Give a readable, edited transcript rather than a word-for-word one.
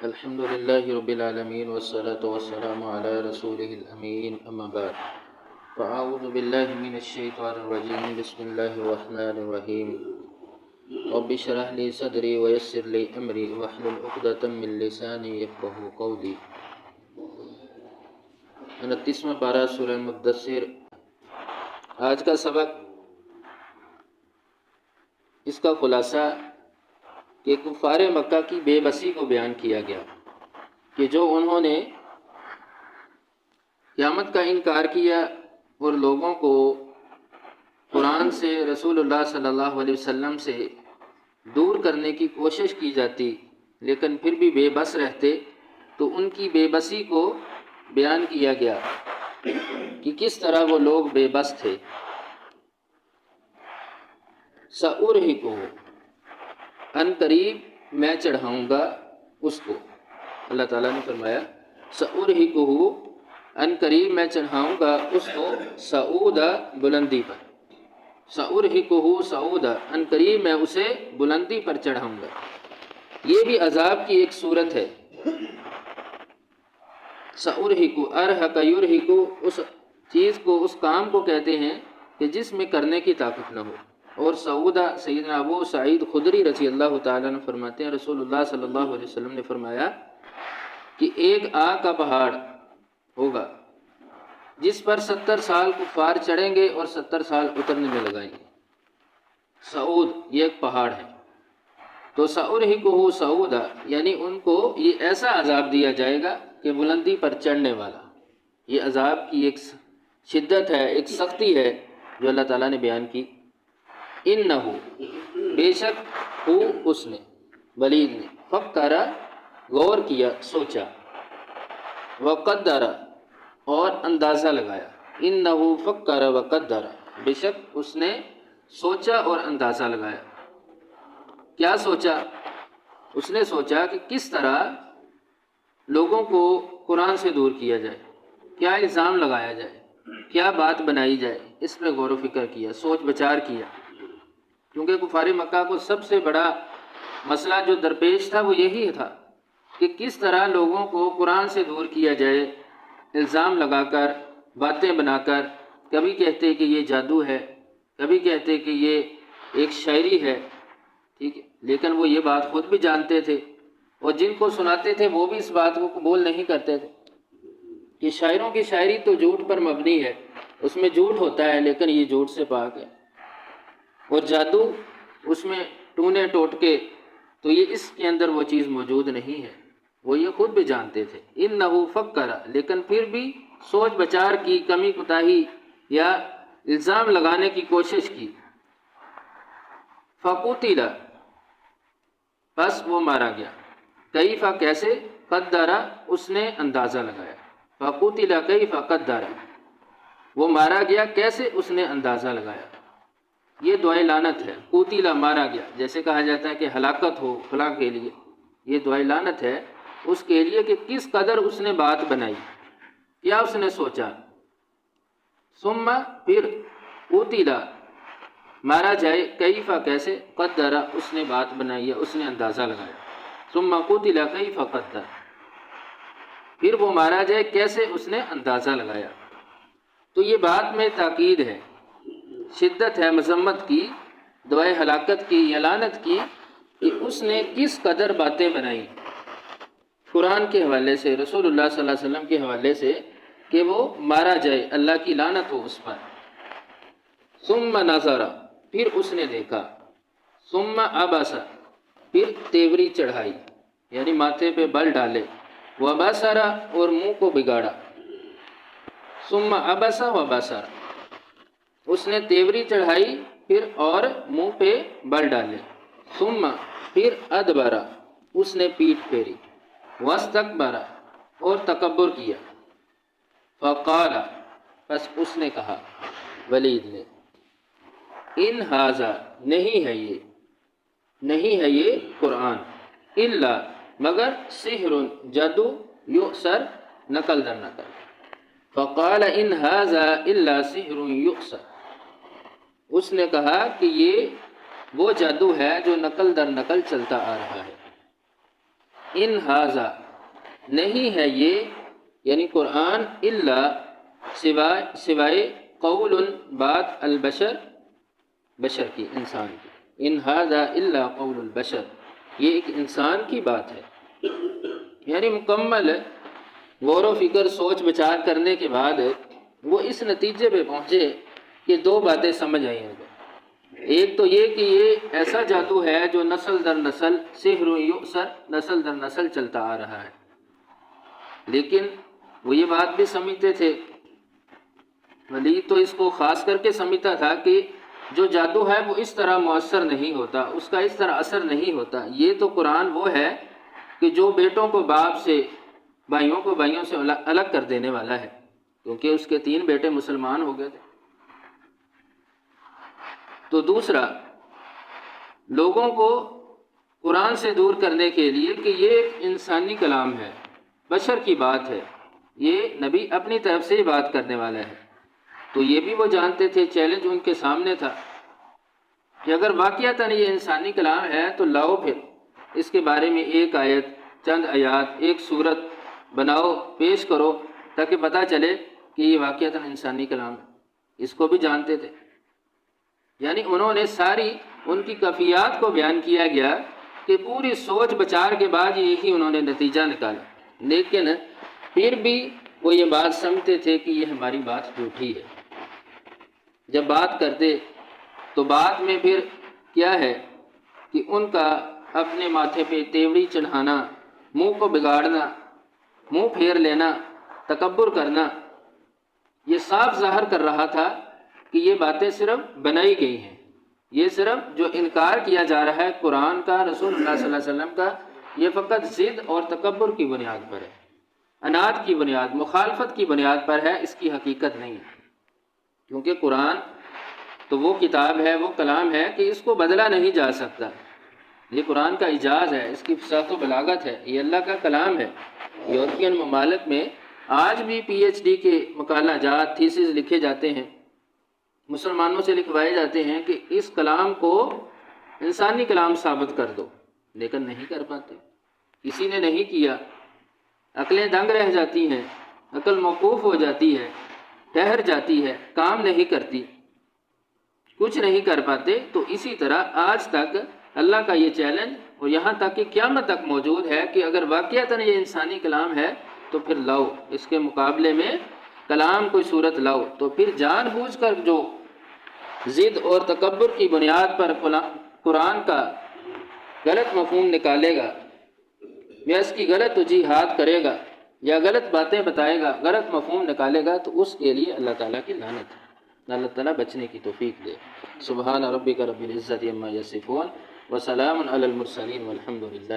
الحمد لله رب العالمين والصلاة والسلام على رسوله الأمين أما بعد فأعوذ بالله من الشيطان الرجيم بسم الله الرحمن الرحيم رب اشرح لي صدري ويسر لي أمري واحلل عقدة من لساني يفقهوا قولي 29واں پارہ سورہ مدثر۔ آج کا سبق اس کا خلاصہ کہ کفار مکہ کی بے بسی کو بیان کیا گیا کہ جو انہوں نے قیامت کا انکار کیا اور لوگوں کو قرآن سے، رسول اللہ صلی اللہ علیہ وسلم سے دور کرنے کی کوشش کی جاتی لیکن پھر بھی بے بس رہتے، تو ان کی بے بسی کو بیان کیا گیا کہ کس طرح وہ لوگ بے بس تھے۔ سَأُرْهِقُهُ ان قریب میں چڑھاؤں گا اس کو، اللہ تعالیٰ نے فرمایا سَأُرْهِقُهُ ان قریب میں چڑھاؤں گا اس کو صعودا بلندی پر، سَأُرْهِقُهُ صعودا ان قریب میں اسے بلندی پر چڑھاؤں گا۔ یہ بھی عذاب کی ایک صورت ہے۔ سَأُرْهِقُ أَرْهَقَ يُرْهِقُ اس چیز کو، اس کام کو کہتے ہیں کہ جس میں کرنے کی طاقت نہ ہو۔ اور سعودہ، سیدنا ابو سعید خدری رضی اللہ تعالیٰ عنہ فرماتے ہیں رسول اللہ صلی اللہ علیہ وسلم نے فرمایا کہ ایک آگ کا پہاڑ ہوگا جس پر 70 سال کفار چڑھیں گے اور 70 سال اترنے میں لگائیں گے۔ سعود یہ ایک پہاڑ ہے۔ تو سَأُرْهِقُهُ صعودا یعنی ان کو یہ ایسا عذاب دیا جائے گا کہ بلندی پر چڑھنے والا۔ یہ عذاب کی ایک شدت ہے، ایک سختی ہے جو اللہ تعالیٰ نے بیان کی۔ اِنَّهُ بے شک ہو اس نے، ولید نے، فکر غور کیا، سوچا، وقدر اور اندازہ لگایا۔ اِنَّهُ فکر وقدر بے شک اس نے سوچا اور اندازہ لگایا۔ کیا سوچا؟ اس نے سوچا کہ کس طرح لوگوں کو قرآن سے دور کیا جائے، کیا الزام لگایا جائے، کیا بات بنائی جائے، اس پہ غور و فکر کیا، سوچ بچار کیا۔ کیونکہ کفار مکہ کو سب سے بڑا مسئلہ جو درپیش تھا وہ یہی تھا کہ کس طرح لوگوں کو قرآن سے دور کیا جائے، الزام لگا کر، باتیں بنا کر، کبھی کہتے کہ یہ جادو ہے، کبھی کہتے کہ یہ ایک شاعری ہے، ٹھیک ہے، لیکن وہ یہ بات خود بھی جانتے تھے اور جن کو سناتے تھے وہ بھی اس بات کو قبول نہیں کرتے تھے کہ شاعروں کی شاعری تو جھوٹ پر مبنی ہے، اس میں جھوٹ ہوتا ہے لیکن یہ جھوٹ سے پاک ہے، اور جادو اس میں ٹونے ٹوٹکے، تو یہ اس کے اندر وہ چیز موجود نہیں ہے، وہ یہ خود بھی جانتے تھے۔ اِنَّهُ فَكَّرَ لیکن پھر بھی سوچ بچار کی، کمی کوتاہی یا الزام لگانے کی کوشش کی۔ فَقُتِلَ پس وہ مارا گیا، کیف کیسے، قدر اس نے اندازہ لگایا۔ فَقُتِلَ کیف قدر وہ مارا گیا کیسے اس نے اندازہ لگایا۔ یہ دعائے لعنت ہے، قُتِلَ مارا گیا، جیسے کہا جاتا ہے کہ ہلاکت ہو فلاں کے لیے، یہ دعائے لعنت ہے اس کے لیے کہ کس قدر اس نے بات بنائی، کیا اس نے سوچا۔ ثم پھر قُتِلَ مارا جائے، کیف کیسے، قدر اس نے بات بنائی ہے، اس نے اندازہ لگایا۔ ثم قُتِلَ کیف قدر پھر وہ مارا جائے کیسے اس نے اندازہ لگایا۔ تو یہ بات میں تاکید ہے، شدت ہے مذمت کی، دعائے ہلاکت کی یا لعنت کی کہ اس نے کس قدر باتیں بنائی قرآن کے حوالے سے، رسول اللہ صلی اللہ علیہ وسلم کے حوالے سے، کہ وہ مارا جائے، اللہ کی لعنت ہو اس پر۔ ثم نظر پھر اس نے دیکھا، ثم عبس پھر تیوری چڑھائی یعنی ماتھے پہ بل ڈالے، وبصر اور منہ کو بگاڑا۔ ثم عبس وبصر اس نے تیوری چڑھائی پھر اور منہ پہ بل ڈالے۔ ثم پھر ادبر اس نے پیٹھ پھیری، واستکبر اور تکبر کیا۔ فقال پس اس نے کہا، ولید نے، ان ھذا نہیں ہے یہ قرآن، الا مگر سحر جادو، یؤثر نقل در نقل۔ فقال ان ھذا الا سحر یؤثر اس نے کہا کہ یہ وہ جادو ہے جو نقل در نقل چلتا آ رہا ہے۔ ان ہاذا نہیں ہے یہ یعنی قرآن الا سوائے قول بات البشر بشر کی انسان کی ان ہاذا الا قول البشر یہ ایک انسان کی بات ہے یعنی مکمل غور و فکر سوچ بچار کرنے کے بعد وہ اس نتیجے پہ پہنچے کہ دو باتیں سمجھ آئی ہیں ایک تو یہ کہ یہ ایسا جادو ہے جو نسل در نسل سحر یؤثر نسل در نسل چلتا آ رہا ہے لیکن وہ یہ بات بھی سمجھتے تھے ولید تو اس کو خاص کر کے سمجھتا تھا کہ جو جادو ہے وہ اس طرح مؤثر نہیں ہوتا اس کا اس طرح اثر نہیں ہوتا یہ تو قرآن وہ ہے کہ جو بیٹوں کو باپ سے بھائیوں کو بھائیوں سے الگ کر دینے والا ہے کیونکہ اس کے 3 بیٹے مسلمان ہو گئے تھے تو دوسرا لوگوں کو قرآن سے دور کرنے کے لیے کہ یہ ایک انسانی کلام ہے بشر کی بات ہے یہ نبی اپنی طرف سے ہی بات کرنے والا ہے تو یہ بھی وہ جانتے تھے چیلنج ان کے سامنے تھا کہ اگر واقعتاً یہ انسانی کلام ہے تو لاؤ پھر اس کے بارے میں ایک آیت چند آیات ایک صورت بناؤ پیش کرو تاکہ پتہ چلے کہ یہ واقعتاً انسانی کلام ہے اس کو بھی جانتے تھے یعنی انہوں نے ساری ان کی کفیات کو بیان کیا گیا کہ پوری سوچ بچار کے بعد یہی انہوں نے نتیجہ نکالا لیکن پھر بھی وہ یہ بات سمجھتے تھے کہ یہ ہماری بات جھوٹی ہے جب بات کرتے تو بات میں پھر کیا ہے کہ ان کا اپنے ماتھے پہ تیوڑی چڑھانا منہ کو بگاڑنا منہ پھیر لینا تکبر کرنا یہ صاف ظاہر کر رہا تھا کہ یہ باتیں صرف بنائی گئی ہیں یہ صرف جو انکار کیا جا رہا ہے قرآن کا رسول اللہ صلی اللہ علیہ وسلم کا یہ فقط ضد اور تکبر کی بنیاد پر ہے عناد کی بنیاد مخالفت کی بنیاد پر ہے اس کی حقیقت نہیں ہے کیونکہ قرآن تو وہ کتاب ہے وہ کلام ہے کہ اس کو بدلا نہیں جا سکتا یہ قرآن کا اعجاز ہے اس کی فصاحت و بلاغت ہے یہ اللہ کا کلام ہے یورپین ممالک میں آج بھی پی ایچ ڈی کے مقالہ جات تھیسز لکھے جاتے ہیں مسلمانوں سے لکھوائے جاتے ہیں کہ اس کلام کو انسانی کلام ثابت کر دو لیکن نہیں کر پاتے کسی نے نہیں کیا عقلیں دنگ رہ جاتی ہیں عقل موقوف ہو جاتی ہے ٹھہر جاتی ہے کام نہیں کرتی کچھ نہیں کر پاتے تو اسی طرح آج تک اللہ کا یہ چیلنج اور یہاں تک کہ قیامت تک موجود ہے کہ اگر واقعتاً یہ انسانی کلام ہے تو پھر لاؤ اس کے مقابلے میں کلام کوئی صورت لاؤ تو پھر جان بوجھ کر جو ضد اور تکبر کی بنیاد پر قرآن کا غلط مفہوم نکالے گا یا اس کی غلط توجیحات کرے گا یا غلط باتیں بتائے گا غلط مفہوم نکالے گا تو اس کے لیے اللہ تعالیٰ کی لعنت ہے اللہ تعالیٰ بچنے کی توفیق دے سبحان ربک رب العزت عما یصفون وسلام علی المرسلین والحمد للہ